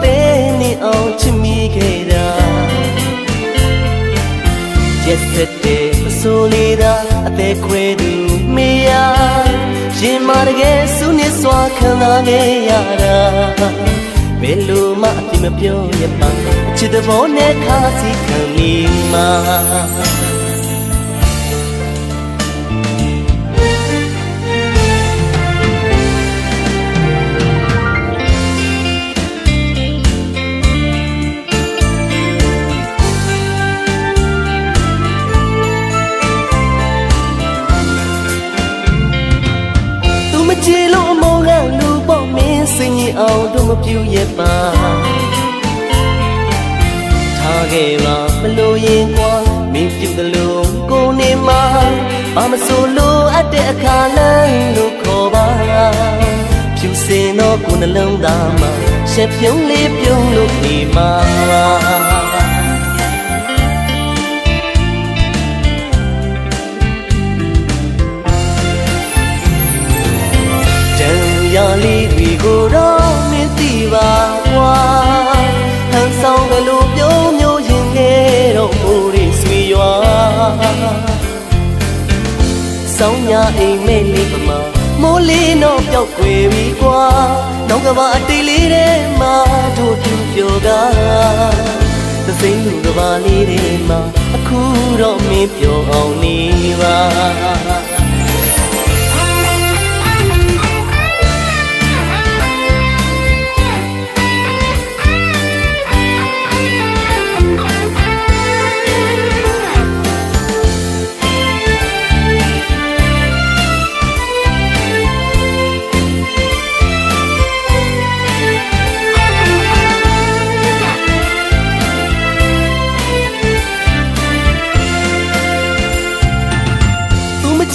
သေးနေအောင်ချစ်မိခဲ့တာရက်စက်တဲ့အဆိုးလေးသာအသက်ခွဲသူမေးရရင်မတကယ်စုနေစွာခံစားခဲ့ရတာဘယ်လိုမှအပြစ်မပြောရပါအချစ်သဘောနဲ့ခါစီခံမိမှာချီလို့မောင်ကလူပေါ့မင်းစိတ်ညစ်အောင်တို့မပြူရဲ့ပါထားခဲ့ပါမလို့ရင်ကွာမင်းပြူတယ်လို့ကိုနေမှာဘာမဆိုလို့အပ်တဲ့အခါလမ်းလို့ခေါ်ပါဖြူစင်တော့ကိုနှလုံးသားမှာရှက်ပြုံးလေးပြုံးလို့နေမှာရလေးတွေကိုတော့မင်းသိပါကွာဟန်ဆောင်ကလေးပြုံးမျိုးရင်ခဲ့တော့မိုးရီဆွေရွာဆောင်းညအိမ်မဲလေးပမာမိုးလေးတော့ပျောက်ွယ်ပြီကွာနောက်ကဘာအတိတ်လေးထဲမှာတို့တူပြောကားသစိမ်းလူကဘာလေးထဲမှာအခုတော့မင်းပြောအောင်နေပါ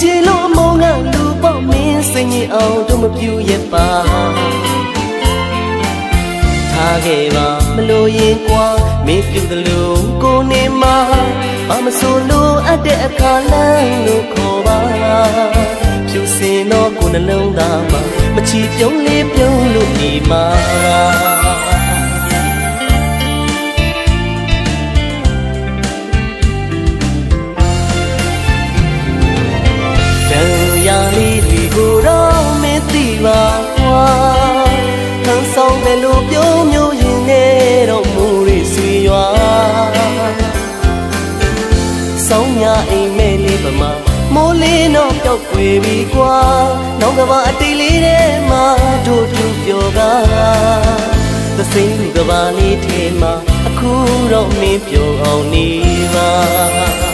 ချီလို့မောင်ကလူပေါ့မင်းစိတ်ညစ်အောင်တို့မပြူရဲ့ပါထားခဲ့ပါမလို့ရင်ကွာမင်းပြူတယ်လို့ကိုနေမှာဘာမဆိုလို့အပ်တဲ့အခါလမ်းလို့ခေါ်ပါဖြူစင်တော့ကိုနှလုံးသားမှာမချီပြုံးလေးပြုံးလို့နေမှာကိုတော့မသိပါကွာဟန်ဆောင်တယ်လို့ပြုံးမျိုးရင်နေတော့မိုးရီဆွေရွာဆောင်းညအိမ်မဲလေးပမာမိုးလေးတော့ပျောက်ွယ်ပြီကွာနောက်ကဘာအတိတ်လေးထဲမှာတို့တူပြောကားသစိမ်းလူကဘာလေးထဲမှာအခုတော့မင်းပြောအောင်နေပါ